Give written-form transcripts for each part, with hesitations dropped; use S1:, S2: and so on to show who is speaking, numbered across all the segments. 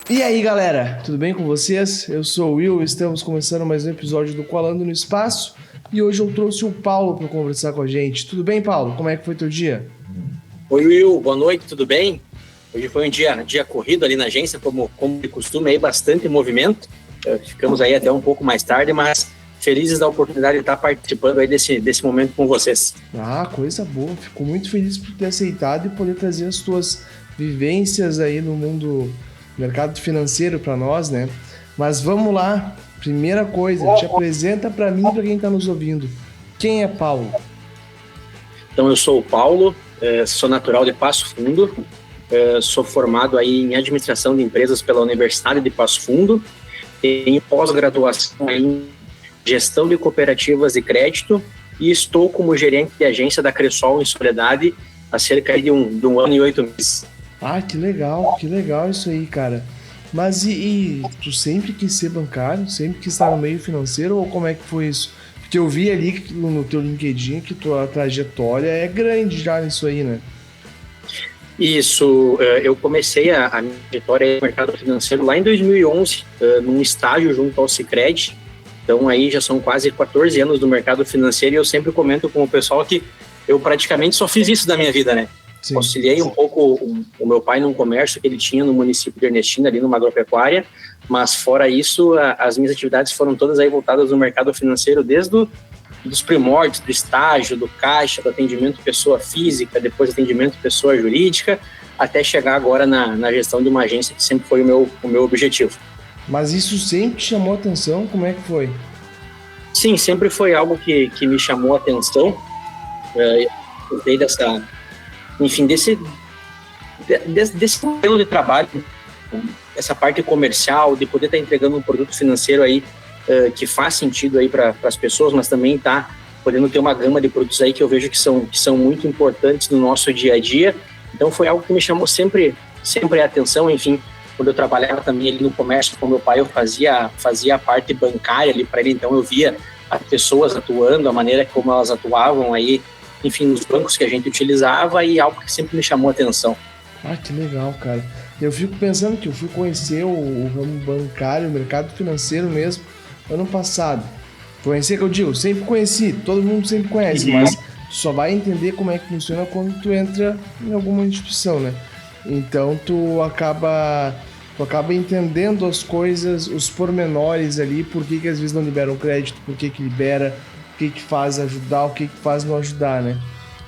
S1: E aí, galera, tudo bem com vocês? Eu sou o Will, estamos começando mais um episódio do Colando no Espaço e hoje eu trouxe o Paulo para conversar com a gente. Tudo bem, Paulo? Como é que foi teu dia?
S2: Oi, Will, boa noite, tudo bem? Hoje foi um dia corrido ali na agência, como de costume, aí bastante movimento. Ficamos aí até um pouco mais tarde, mas felizes da oportunidade de estar participando aí desse momento com vocês.
S1: Ah, coisa boa. Fico muito feliz por ter aceitado e poder trazer as tuas vivências aí no mundo mercado financeiro para nós, né? Mas vamos lá. Primeira coisa, te apresenta para mim e para quem está nos ouvindo. Quem é Paulo?
S2: Então, eu sou o Paulo, sou natural de Passo Fundo, sou formado aí em administração de empresas pela Universidade de Passo Fundo, tenho pós-graduação em gestão de cooperativas de crédito e estou como gerente de agência da Cressol em Soledade há cerca de um ano e 8 meses.
S1: Ah, que legal isso aí, cara. Mas e tu sempre quis ser bancário? Sempre quis estar no meio financeiro ou como é que foi isso? Porque eu vi ali no teu LinkedIn que tua trajetória é grande já nisso aí, né?
S2: Isso, eu comecei a minha trajetória no mercado financeiro lá em 2011, num estágio junto ao Sicredi. Então aí já são quase 14 anos no mercado financeiro e eu sempre comento com o pessoal que eu praticamente só fiz isso da minha vida, né? Sim. Auxiliei um pouco o meu pai num comércio que ele tinha no município de Ernestina, ali numa agropecuária, mas fora isso, as minhas atividades foram todas aí voltadas no mercado financeiro, desde dos primórdios, do estágio, do caixa, do atendimento pessoa física, depois atendimento pessoa jurídica, até chegar agora na gestão de uma agência, que sempre foi o meu objetivo.
S1: Mas isso sempre te chamou a atenção? Como é que foi?
S2: Sim, sempre foi algo que me chamou a atenção. Eu dei desse modelo de trabalho, essa parte comercial, de poder estar entregando um produto financeiro aí que faz sentido aí para as pessoas, mas também está podendo ter uma gama de produtos aí que eu vejo que são muito importantes no nosso dia a dia. Então foi algo que me chamou sempre a atenção. Enfim, quando eu trabalhava também ali no comércio com meu pai, eu fazia a parte bancária ali para ele, então eu via as pessoas atuando, a maneira como elas atuavam aí, enfim, nos bancos que a gente utilizava, e algo que sempre me chamou a atenção.
S1: Ah, que legal, cara. Eu fico pensando que eu fui conhecer o ramo bancário, o mercado financeiro mesmo, ano passado. Conhecer que eu digo, sempre conheci, todo mundo sempre conhece, mas só vai entender como é que funciona quando tu entra em alguma instituição, né? Então tu acaba entendendo as coisas, os pormenores ali, por que às vezes não liberam crédito, por que libera, o que faz ajudar, o que faz não ajudar, né?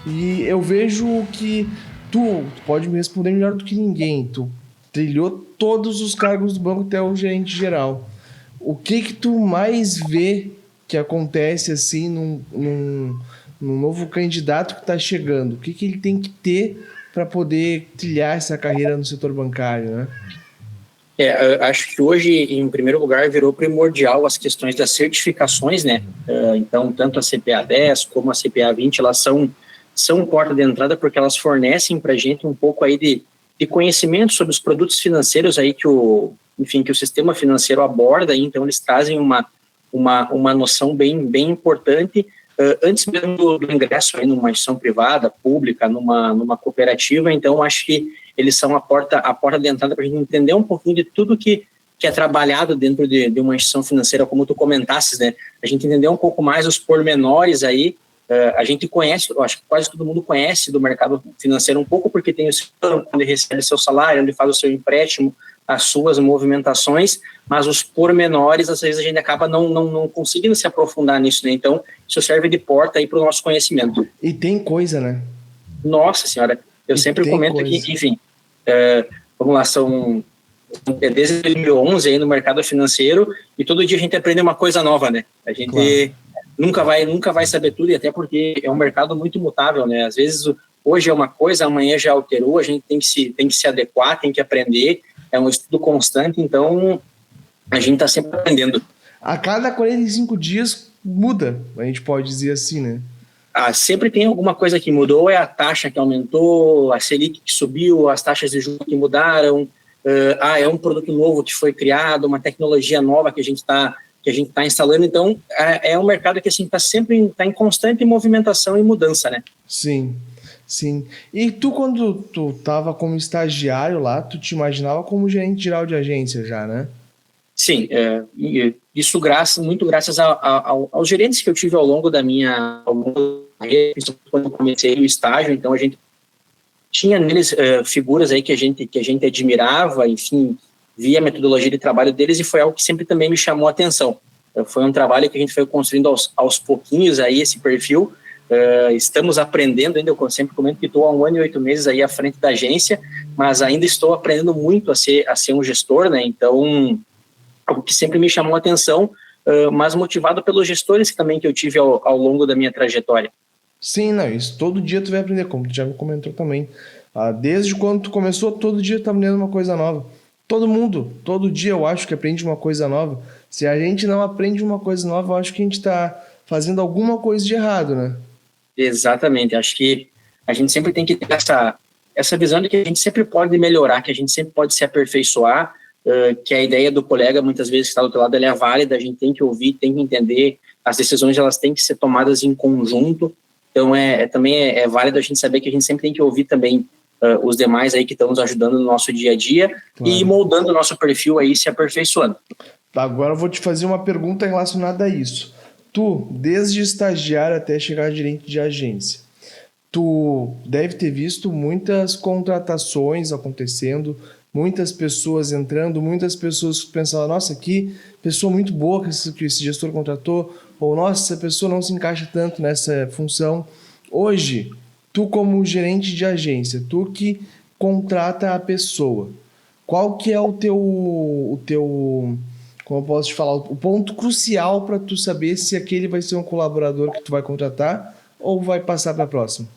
S1: E eu vejo que tu pode me responder melhor do que ninguém. Tu trilhou todos os cargos do banco até o gerente geral. O que tu mais vê que acontece assim num novo candidato que está chegando? O que ele tem que ter para poder trilhar essa carreira no setor bancário, né?
S2: Acho que hoje, em primeiro lugar, virou primordial as questões das certificações, né? Então, tanto a CPA 10 como a CPA 20, elas são porta de entrada porque elas fornecem para a gente um pouco aí de conhecimento sobre os produtos financeiros aí que o sistema financeiro aborda. Então, eles trazem uma noção bem importante antes mesmo do ingresso aí numa instituição privada, pública, numa cooperativa. Então, acho que eles são a porta de entrada para a gente entender um pouquinho de tudo que é trabalhado dentro de uma instituição financeira, como tu comentasses, né? A gente entender um pouco mais os pormenores aí. A gente conhece, eu acho que quase todo mundo conhece do mercado financeiro um pouco, porque tem o seu banco, onde recebe seu salário, onde faz o seu empréstimo, as suas movimentações, mas os pormenores, às vezes a gente acaba não conseguindo se aprofundar nisso, né? Então, isso serve de porta aí para o nosso conhecimento.
S1: E tem coisa, né?
S2: Nossa Senhora, eu sempre comento coisa. Que, enfim, vamos lá, são desde 2011 aí no mercado financeiro, e todo dia a gente aprende uma coisa nova, né? A gente... Claro. Nunca vai saber tudo, e até porque é um mercado muito mutável, né? Às vezes, hoje é uma coisa, amanhã já alterou, a gente tem que se adequar, tem que aprender, é um estudo constante, então a gente está sempre aprendendo.
S1: A cada 45 dias muda, a gente pode dizer assim, né?
S2: Sempre tem alguma coisa que mudou, é a taxa que aumentou, a Selic que subiu, as taxas de juros que mudaram, é um produto novo que foi criado, uma tecnologia nova que a gente está instalando. Então, é um mercado que assim, está em constante movimentação e mudança, né?
S1: Sim. Sim. E tu, quando tu tava como estagiário lá, tu te imaginava como gerente geral de agência já, né?
S2: Sim, isso muito graças aos gerentes que eu tive ao longo da carreira, principalmente quando eu comecei o estágio. Então a gente tinha neles figuras aí que a gente admirava, enfim, via a metodologia de trabalho deles, e foi algo que sempre também me chamou a atenção. Foi um trabalho que a gente foi construindo aos pouquinhos aí esse perfil. Estamos aprendendo ainda, eu sempre comento que estou há 1 ano e 8 meses aí à frente da agência, mas ainda estou aprendendo muito a ser um gestor, né? Então, algo que sempre me chamou a atenção, mas motivado pelos gestores também que eu tive ao longo da minha trajetória.
S1: Sim, não, isso todo dia tu vai aprender, como tu já me comentou também. Desde quando tu começou, todo dia tu tá aprendendo uma coisa nova. Todo mundo, todo dia eu acho que aprende uma coisa nova. Se a gente não aprende uma coisa nova, eu acho que a gente tá fazendo alguma coisa de errado, né?
S2: Exatamente, acho que a gente sempre tem que ter essa visão de que a gente sempre pode melhorar, que a gente sempre pode se aperfeiçoar, que a ideia do colega, muitas vezes, que está do outro lado, ela é válida, a gente tem que ouvir, tem que entender, as decisões elas têm que ser tomadas em conjunto. Então, também é válido a gente saber que a gente sempre tem que ouvir também os demais aí que estão nos ajudando no nosso dia a dia, claro, e moldando o nosso perfil aí, se aperfeiçoando.
S1: Agora eu vou te fazer uma pergunta relacionada a isso. Tu, desde estagiário até chegar gerente de agência, tu deve ter visto muitas contratações acontecendo, muitas pessoas entrando, muitas pessoas que pensavam, nossa, que pessoa muito boa que esse gestor contratou, ou nossa, essa pessoa não se encaixa tanto nessa função. Hoje, tu como gerente de agência, tu que contrata a pessoa, qual que é o teu, como eu posso te falar, o ponto crucial para tu saber se aquele vai ser um colaborador que tu vai contratar ou vai passar para a próxima?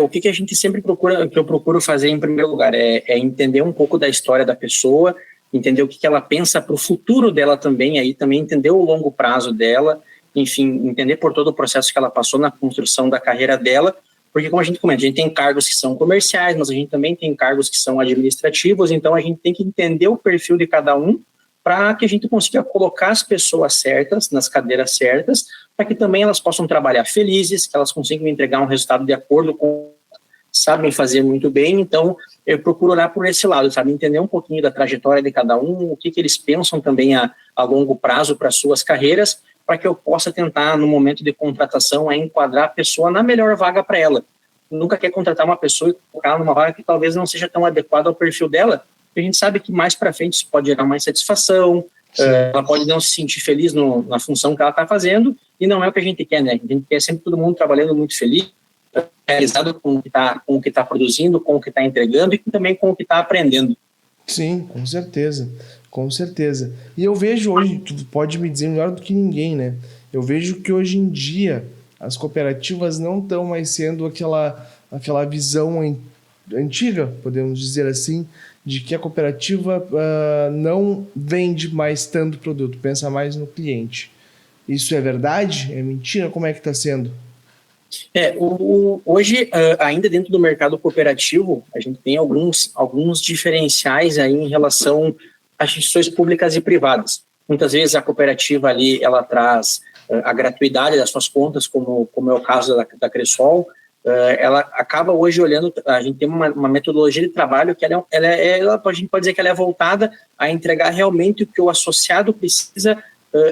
S2: O que a gente sempre procura, o que eu procuro fazer em primeiro lugar é entender um pouco da história da pessoa, entender o que ela pensa para o futuro dela também, aí também entender o longo prazo dela, enfim, entender por todo o processo que ela passou na construção da carreira dela, porque como a gente comenta, a gente tem cargos que são comerciais, mas a gente também tem cargos que são administrativos, então a gente tem que entender o perfil de cada um para que a gente consiga colocar as pessoas certas, nas cadeiras certas, para que também elas possam trabalhar felizes, que elas consigam entregar um resultado de acordo com o que sabem fazer muito bem. Então, eu procuro olhar por esse lado, sabe? Entender um pouquinho da trajetória de cada um, o que eles pensam também a longo prazo para suas carreiras, para que eu possa tentar, no momento de contratação, enquadrar a pessoa na melhor vaga para ela. Nunca quer contratar uma pessoa e colocar numa vaga que talvez não seja tão adequada ao perfil dela, porque a gente sabe que mais para frente isso pode gerar mais satisfação, ela pode não se sentir feliz na função que ela está fazendo, e não é o que a gente quer, né? A gente quer sempre todo mundo trabalhando muito feliz, realizado com o que está produzindo, com o que está entregando e também com o que está aprendendo.
S1: Sim, com certeza, com certeza. E eu vejo hoje, tu pode me dizer melhor do que ninguém, né? Eu vejo que hoje em dia as cooperativas não estão mais sendo aquela visão antiga, podemos dizer assim, de que a cooperativa não vende mais tanto produto, pensa mais no cliente. Isso é verdade? É mentira? Como é que está sendo?
S2: Hoje, ainda dentro do mercado cooperativo, a gente tem alguns diferenciais aí em relação às instituições públicas e privadas. Muitas vezes a cooperativa ali, ela traz a gratuidade das suas contas, como é o caso da Cressol. Ela acaba hoje olhando, a gente tem uma metodologia de trabalho que a gente pode dizer que ela é voltada a entregar realmente o que o associado precisa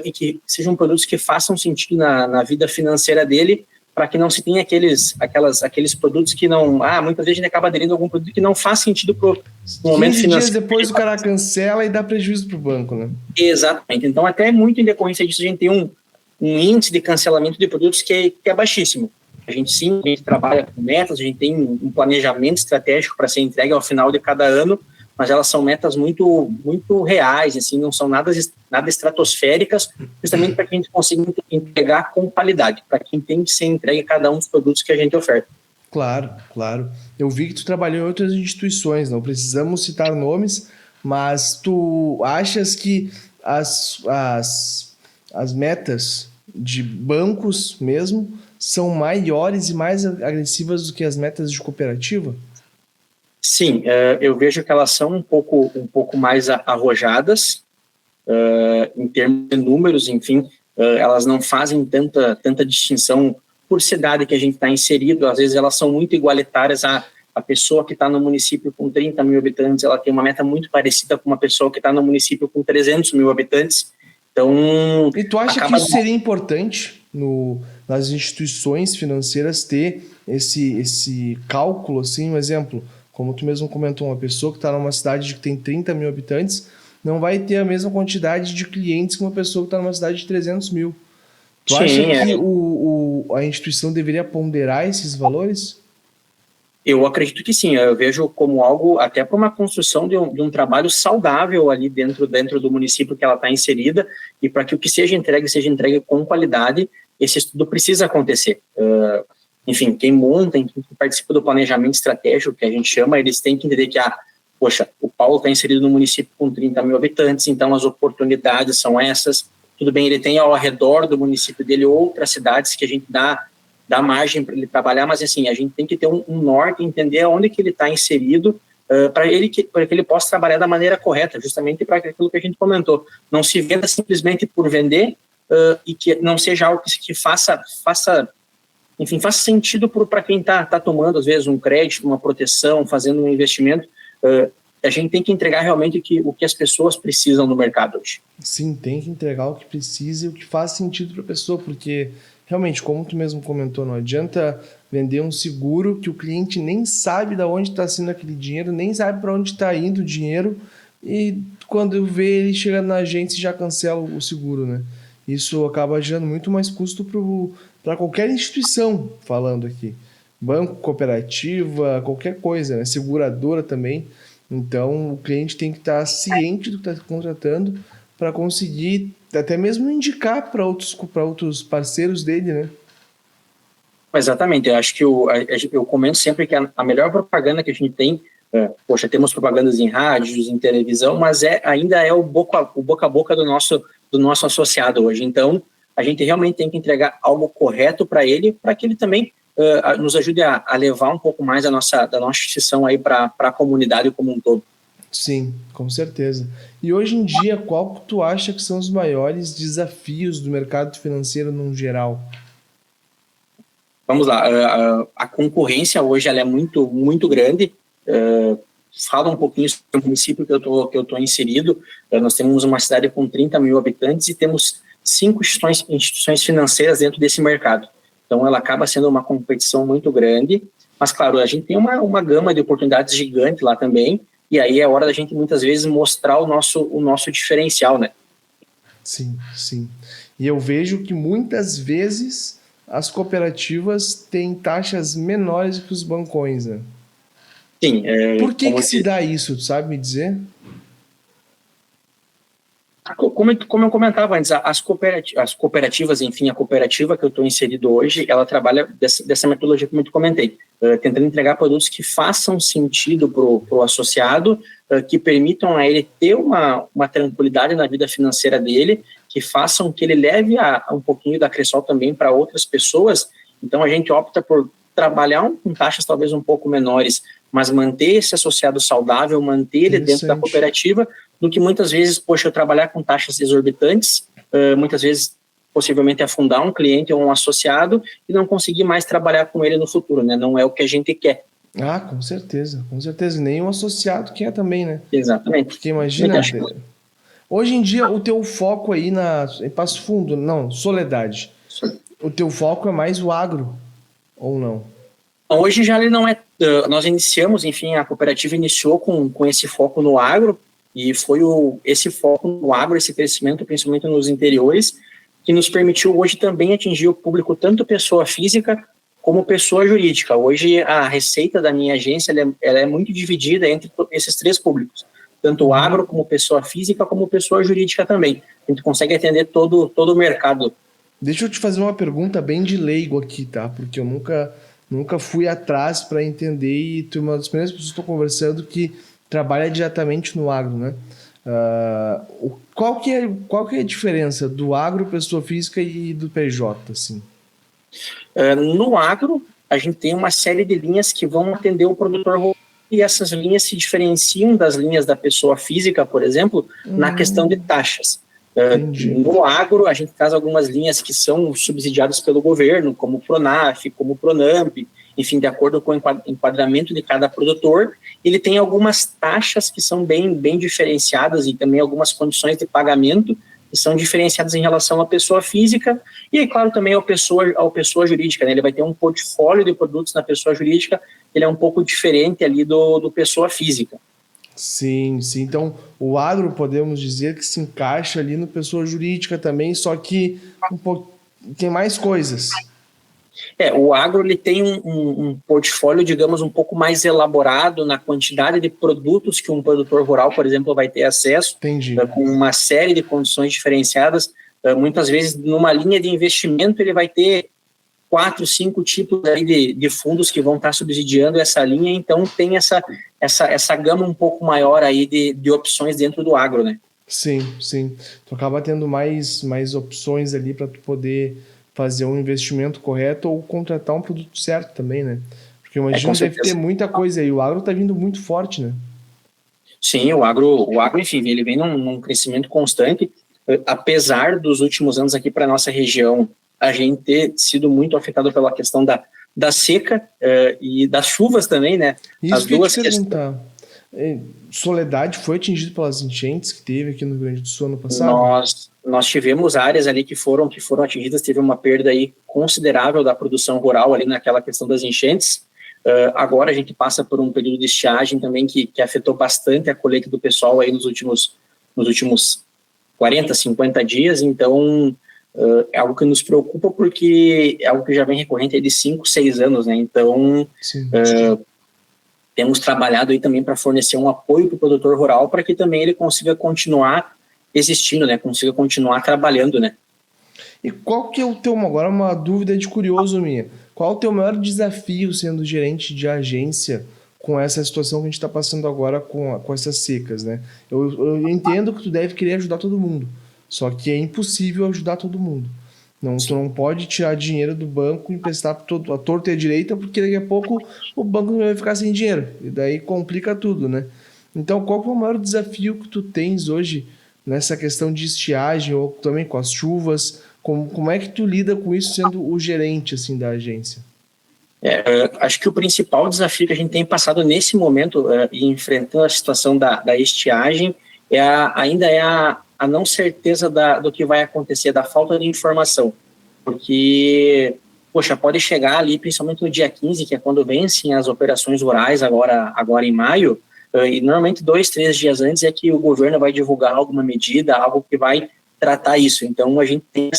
S2: e que sejam produtos que façam sentido na vida financeira dele, para que não se tenha aqueles produtos que não... muitas vezes a gente acaba aderindo a algum produto que não faz sentido para o momento financeiro. 15
S1: dias depois o cara cancela e dá prejuízo para o banco, né?
S2: Exatamente. Então, até muito em decorrência disso, a gente tem um índice de cancelamento de produtos que é baixíssimo. A gente trabalha com metas, a gente tem um planejamento estratégico para ser entregue ao final de cada ano, mas elas são metas muito, muito reais, assim, não são nada estratosféricas, justamente para que a gente consiga entregar com qualidade, para quem tem que ser entregue cada um dos produtos que a gente oferta.
S1: Claro, claro. Eu vi que tu trabalhou em outras instituições, não precisamos citar nomes, mas tu achas que as metas de bancos mesmo são maiores e mais agressivas do que as metas de cooperativa?
S2: Sim, eu vejo que elas são um pouco mais arrojadas, em termos de números, enfim, elas não fazem tanta distinção por cidade que a gente está inserido, às vezes elas são muito igualitárias. A pessoa que está no município com 30 mil habitantes, ela tem uma meta muito parecida com uma pessoa que está no município com 300 mil habitantes. Então,
S1: e tu acha que isso seria importante nas instituições financeiras ter esse cálculo, assim, um exemplo, como tu mesmo comentou, uma pessoa que está numa cidade que tem 30 mil habitantes não vai ter a mesma quantidade de clientes que uma pessoa que está numa cidade de 300 mil. Tu acha que a instituição deveria ponderar esses valores?
S2: Eu acredito que sim, eu vejo como algo até para uma construção de um trabalho saudável ali dentro do município que ela está inserida, e para que o que seja entregue com qualidade. Esse estudo precisa acontecer. Enfim, quem monta, quem participa do planejamento estratégico, que a gente chama, eles têm que entender que, poxa, o Paulo está inserido no município com 30 mil habitantes, então as oportunidades são essas. Tudo bem, ele tem ao redor do município dele outras cidades que a gente dá margem para ele trabalhar, mas assim, a gente tem que ter um norte, entender onde que ele está inserido, para que ele possa trabalhar da maneira correta, justamente para aquilo que a gente comentou. Não se venda simplesmente por vender, e que não seja algo que faça sentido para quem está tomando, às vezes, um crédito, uma proteção, fazendo um investimento. A gente tem que entregar realmente o que as pessoas precisam no mercado hoje.
S1: Sim, tem que entregar o que precisa e o que faz sentido para a pessoa, porque realmente, como tu mesmo comentou, não adianta vender um seguro que o cliente nem sabe de onde está sendo aquele dinheiro, nem sabe para onde está indo o dinheiro, e quando vê ele chega na agência e já cancela o seguro, né? Isso acaba gerando muito mais custo para qualquer instituição, falando aqui. Banco, cooperativa, qualquer coisa, né? Seguradora também. Então, o cliente tem que estar ciente do que está contratando para conseguir até mesmo indicar para outros parceiros dele, né?
S2: Exatamente, eu acho que eu comento sempre que a melhor propaganda que a gente tem, temos propagandas em rádios, em televisão, mas ainda é o boca a boca do nosso associado hoje. Então, a gente realmente tem que entregar algo correto para ele que ele também nos ajude a levar um pouco mais da nossa instituição aí para a comunidade como um todo.
S1: Sim, com certeza. E hoje em dia, qual que tu acha que são os maiores desafios do mercado financeiro no geral?
S2: Vamos lá, a concorrência hoje ela é muito, muito grande. Fala um pouquinho sobre o município que eu tô inserido. Nós temos uma cidade com 30 mil habitantes e temos 5 instituições financeiras dentro desse mercado. Então, ela acaba sendo uma competição muito grande. Mas, claro, a gente tem uma gama de oportunidades gigante lá também. E aí é hora da gente, muitas vezes, mostrar o nosso diferencial, né?
S1: Sim, sim. E eu vejo que, muitas vezes, as cooperativas têm taxas menores que os bancões, né?
S2: Sim.
S1: Por que se dá isso, tu sabe me dizer?
S2: Como eu comentava antes, as cooperativas, enfim, a cooperativa que eu estou inserido hoje, ela trabalha dessa metodologia como eu te comentei, tentando entregar produtos que façam sentido para o associado, que permitam a ele ter uma tranquilidade na vida financeira dele, que façam que ele leve um pouquinho da Cressol também para outras pessoas. Então, a gente opta por trabalhar com taxas talvez um pouco menores, mas manter esse associado saudável, manter ele dentro da cooperativa, do que muitas vezes, eu trabalhar com taxas exorbitantes, muitas vezes possivelmente afundar um cliente ou um associado e não conseguir mais trabalhar com ele no futuro, né? Não é o que a gente quer.
S1: Com certeza, com certeza. Nenhum associado quer também, né?
S2: Exatamente.
S1: Porque imagina, hoje em dia o teu foco aí em Passo Fundo, não, Soledade, o teu foco é mais o agro, ou não?
S2: Hoje já ele não é, nós iniciamos, enfim, a cooperativa iniciou com esse foco no agro, e foi esse foco no agro, esse crescimento, principalmente nos interiores, que nos permitiu hoje também atingir o público, tanto pessoa física como pessoa jurídica. Hoje a receita da minha agência ela é muito dividida entre esses 3 públicos, tanto o agro como pessoa física, como pessoa jurídica também. A gente consegue atender todo o mercado.
S1: Deixa eu te fazer uma pergunta bem de leigo aqui, tá? Porque eu nunca fui atrás para entender, e tu é uma das primeiras pessoas que estou conversando que trabalha diretamente no agro, né? Qual que é a diferença do agro, pessoa física, e do PJ, assim?
S2: No agro, a gente tem uma série de linhas que vão atender o produtor rural, e essas linhas se diferenciam das linhas da pessoa física, por exemplo, na questão de taxas. No agro, a gente traz algumas linhas que são subsidiadas pelo governo, como o Pronaf, como o Pronamp, enfim, de acordo com o enquadramento de cada produtor. Ele tem algumas taxas que são bem diferenciadas e também algumas condições de pagamento que são diferenciadas em relação à pessoa física e, claro, também à pessoa jurídica, né? Ele vai ter um portfólio de produtos na pessoa jurídica, ele é um pouco diferente ali do pessoa física.
S1: Sim. Então, o agro, podemos dizer que se encaixa ali no pessoa jurídica também, só que tem mais coisas.
S2: O agro ele tem um portfólio, digamos, um pouco mais elaborado na quantidade de produtos que um produtor rural, por exemplo, vai ter acesso.
S1: Entendi.
S2: Com uma série de condições diferenciadas. Muitas vezes, numa linha de investimento, ele vai ter 4, 5 tipos aí de fundos que vão estar subsidiando essa linha, então tem essa gama um pouco maior aí de opções dentro do agro, né?
S1: Sim. Tu acaba tendo mais opções ali para tu poder fazer um investimento correto ou contratar um produto certo também, né? Porque eu imagino que deve ter muita coisa aí. O agro está vindo muito forte, né?
S2: Sim, o agro, enfim, ele vem num crescimento constante, apesar dos últimos anos aqui para a nossa região, a gente ter sido muito afetado pela questão da seca e das chuvas também, né?
S1: Isso as que duas eu te perguntar. Soledade foi atingido pelas enchentes que teve aqui no Rio Grande do Sul ano passado?
S2: Nós tivemos áreas ali que foram atingidas, teve uma perda aí considerável da produção rural ali naquela questão das enchentes. Agora a gente passa por um período de estiagem também que afetou bastante a colheita do pessoal aí nos últimos 40, 50 dias, então é algo que nos preocupa porque é algo que já vem recorrente aí de 5, 6 anos, né? Então temos trabalhado aí também para fornecer um apoio para o produtor rural para que também ele consiga continuar existindo, né? Consiga continuar trabalhando, né?
S1: E qual que é o teu, agora uma dúvida de curioso minha, qual o teu maior desafio sendo gerente de agência com essa situação que a gente está passando agora com essas secas, né? Eu entendo que tu deve querer ajudar todo mundo, só que é impossível ajudar todo mundo. Tu não pode tirar dinheiro do banco e emprestar a torta e a direita, porque daqui a pouco o banco vai ficar sem dinheiro, e daí complica tudo, né? Então, qual que é o maior desafio que tu tens hoje nessa questão de estiagem ou também com as chuvas? Como é que tu lida com isso sendo o gerente assim, da agência?
S2: Acho que o principal desafio que a gente tem passado nesse momento e enfrentando a situação da estiagem ainda é a não certeza do que vai acontecer, da falta de informação. Porque, pode chegar ali, principalmente no dia 15, que é quando vencem as operações rurais, agora em maio, e normalmente 2, 3 dias antes é que o governo vai divulgar alguma medida, algo que vai tratar isso. Então, a gente tem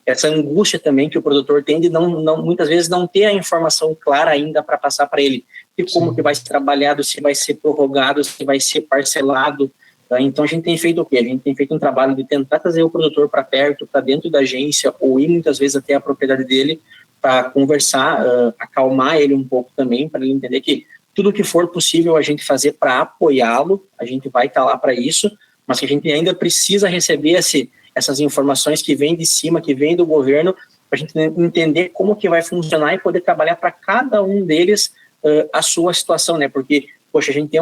S2: essa angústia também que o produtor tem de muitas vezes não ter a informação clara ainda para passar para ele. E como que vai ser trabalhado, se vai ser prorrogado, se vai ser parcelado. Então, a gente tem feito o quê? A gente tem feito um trabalho de tentar trazer o produtor para perto, para dentro da agência, ou ir muitas vezes até a propriedade dele para conversar, acalmar ele um pouco também, para ele entender que tudo que for possível a gente fazer para apoiá-lo, a gente vai estar lá para isso, mas que a gente ainda precisa receber essas informações que vêm de cima, que vêm do governo, para a gente entender como que vai funcionar e poder trabalhar para cada um deles a sua situação, né? Porque, a gente tem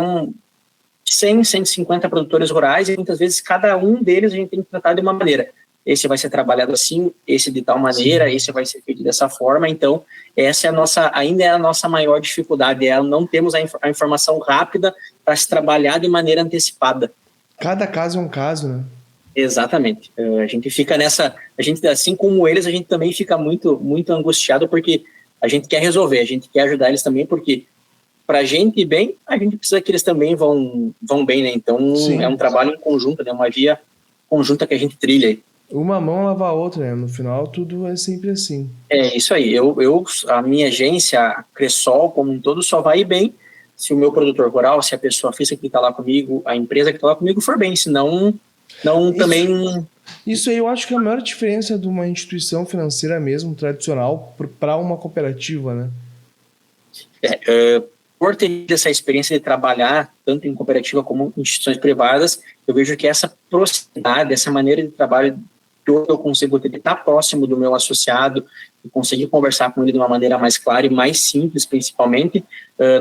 S2: 100, 150 produtores rurais e muitas vezes cada um deles a gente tem que tratar de uma maneira. Esse vai ser trabalhado assim, esse de tal maneira, esse vai ser feito dessa forma. Então, essa ainda é a nossa maior dificuldade, não temos a informação rápida para se trabalhar de maneira antecipada.
S1: Cada caso é um caso, né?
S2: Exatamente. A gente fica assim como eles, a gente também fica muito, muito angustiado porque a gente quer resolver, a gente quer ajudar eles também, porque para a gente ir bem, a gente precisa que eles também vão bem, né? Então, é um trabalho em conjunto, né? Uma via conjunta que a gente trilha aí.
S1: Uma mão lava a outra, né? No final, tudo é sempre assim.
S2: É isso aí. A minha agência, a Cressol, como um todo, só vai bem se o meu produtor rural, se a pessoa física que está lá comigo, a empresa que está lá comigo for bem, senão também...
S1: Isso aí eu acho que é a maior diferença de uma instituição financeira mesmo, tradicional, para uma cooperativa, né?
S2: Por ter essa experiência de trabalhar tanto em cooperativa como em instituições privadas, eu vejo que essa proximidade, essa maneira de trabalho que hoje eu consigo estar próximo do meu associado e conseguir conversar com ele de uma maneira mais clara e mais simples, principalmente,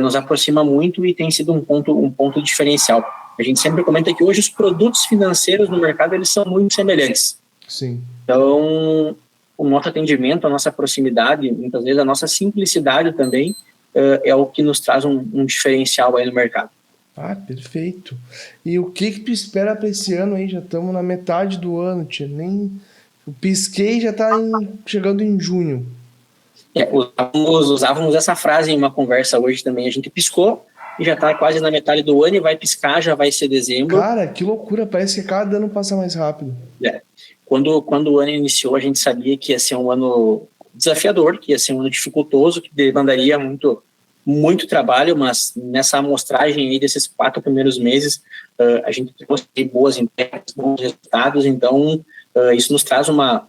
S2: nos aproxima muito e tem sido um ponto diferencial. A gente sempre comenta que hoje os produtos financeiros no mercado, eles são muito semelhantes.
S1: Sim.
S2: Então, o nosso atendimento, a nossa proximidade, muitas vezes a nossa simplicidade também é o que nos traz um diferencial aí no mercado.
S1: Ah, perfeito. E o que tu espera para esse ano aí? Já estamos na metade do ano, tia. Nem o pisquei já está chegando em junho.
S2: Usávamos essa frase em uma conversa hoje também. A gente piscou e já está quase na metade do ano e vai piscar, já vai ser dezembro.
S1: Cara, que loucura. Parece que cada ano passa mais rápido.
S2: Quando o ano iniciou, a gente sabia que ia ser um ano desafiador, que ia ser um ano dificultoso, que demandaria muito trabalho, mas nessa amostragem aí desses 4 primeiros meses, a gente trouxe boas entregas, bons resultados, então isso nos traz uma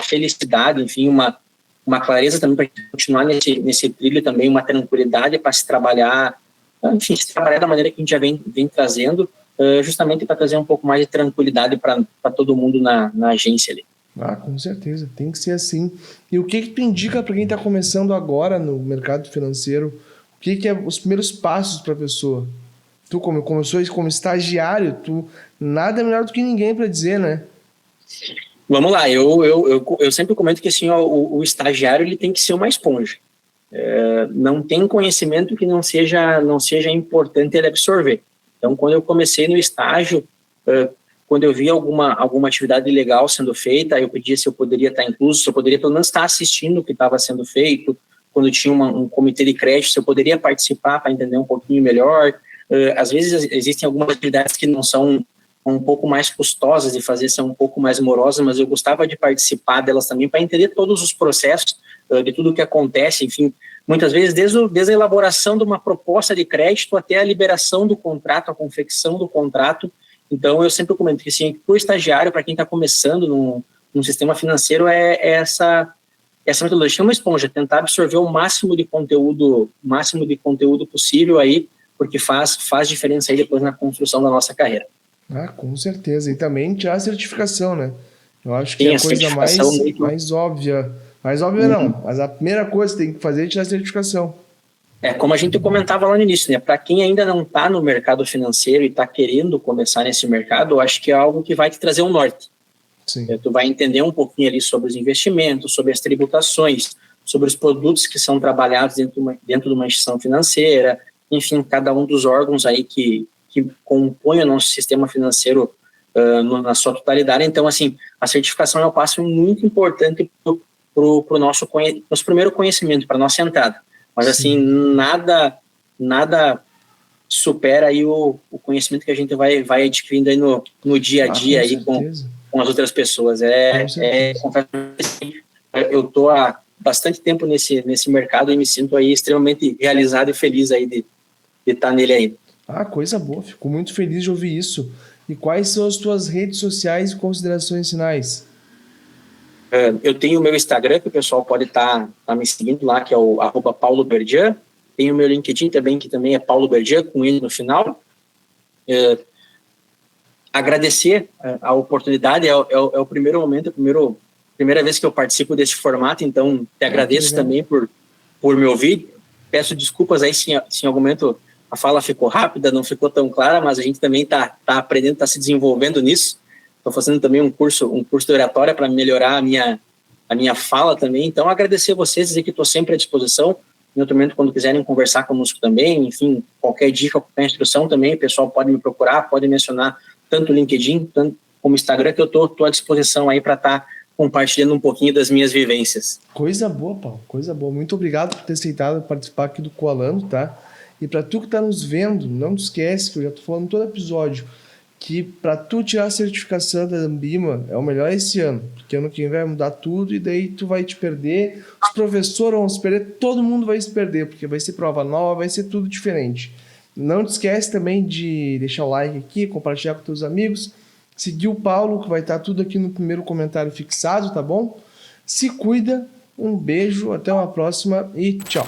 S2: felicidade, enfim, uma clareza também para continuar nesse trilho também, uma tranquilidade para se trabalhar, enfim, se trabalhar da maneira que a gente já vem trazendo, justamente para trazer um pouco mais de tranquilidade para todo mundo na agência ali.
S1: Ah, com certeza, tem que ser assim. E o que tu indica para quem está começando agora no mercado financeiro? O que é os primeiros passos para a pessoa? Tu começou como estagiário, tu nada melhor do que ninguém para dizer, né?
S2: Vamos lá, eu sempre comento que assim, o estagiário ele tem que ser uma esponja. Não tem conhecimento que não seja importante ele absorver. Então, quando eu comecei no estágio, quando eu via alguma atividade legal sendo feita, eu pedia se eu poderia estar incluso, se eu poderia pelo menos estar assistindo o que estava sendo feito, quando tinha um comitê de crédito, se eu poderia participar para entender um pouquinho melhor. Às vezes existem algumas atividades que não são um pouco mais custosas de fazer, são um pouco mais morosas, mas eu gostava de participar delas também para entender todos os processos, de tudo o que acontece, enfim, muitas vezes desde a elaboração de uma proposta de crédito até a liberação do contrato, a confecção do contrato. Então, eu sempre comento que, assim, para o estagiário, para quem está começando no sistema financeiro, essa metodologia, uma esponja, tentar absorver o máximo de conteúdo possível aí, porque faz diferença aí depois na construção da nossa carreira.
S1: Ah, com certeza. E também tirar a certificação, né? Eu acho que é a coisa mais óbvia. Mais óbvia não, mas a primeira coisa que tem que fazer é tirar a certificação.
S2: Como a gente comentava lá no início, né? Para quem ainda não está no mercado financeiro e está querendo começar nesse mercado, eu acho que é algo que vai te trazer um norte.
S1: Sim.
S2: Tu vai entender um pouquinho ali sobre os investimentos, sobre as tributações, sobre os produtos que são trabalhados dentro de uma instituição financeira, enfim, cada um dos órgãos aí que compõem o nosso sistema financeiro na sua totalidade. Então, assim, a certificação é um passo muito importante para o nosso primeiro conhecimento, para a nossa entrada. Mas, assim, nada supera aí o conhecimento que a gente vai adquirindo aí no dia a dia aí com as outras pessoas. Eu estou há bastante tempo nesse mercado e me sinto aí extremamente realizado e feliz aí de estar nele ainda.
S1: Ah, coisa boa. Fico muito feliz de ouvir isso. E quais são as tuas redes sociais e considerações finais?
S2: Eu tenho o meu Instagram, que o pessoal pode estar me seguindo lá, que é o @pauloberdian. Tenho o meu LinkedIn também, que também é Paulo Berdian, com ele no final. Agradecer a oportunidade, é o primeiro momento, primeira vez que eu participo desse formato, então te agradeço também por me ouvir. Peço desculpas aí se em algum momento a fala ficou rápida, não ficou tão clara, mas a gente também está aprendendo, está se desenvolvendo nisso. Estou fazendo também um curso de oratória para melhorar a minha fala também. Então, agradecer a vocês, dizer que estou sempre à disposição. Em outro momento, quando quiserem conversar conosco também, enfim, qualquer dica, qualquer instrução também, o pessoal pode me procurar, pode mencionar tanto o LinkedIn como o Instagram, que eu estou à disposição aí para estar compartilhando um pouquinho das minhas vivências.
S1: Coisa boa, Paulo, coisa boa. Muito obrigado por ter aceitado participar aqui do Coalando, tá? E para tu que está nos vendo, não te esquece, que eu já estou falando todo episódio, que para tu tirar a certificação da Ambima é o melhor esse ano, porque ano que vem vai mudar tudo e daí tu vai te perder, os professores vão se perder, todo mundo vai se perder, porque vai ser prova nova, vai ser tudo diferente. Não te esquece também de deixar o like aqui, compartilhar com teus amigos, seguir o Paulo, que vai estar tudo aqui no primeiro comentário fixado, tá bom? Se cuida, um beijo, até uma próxima e tchau!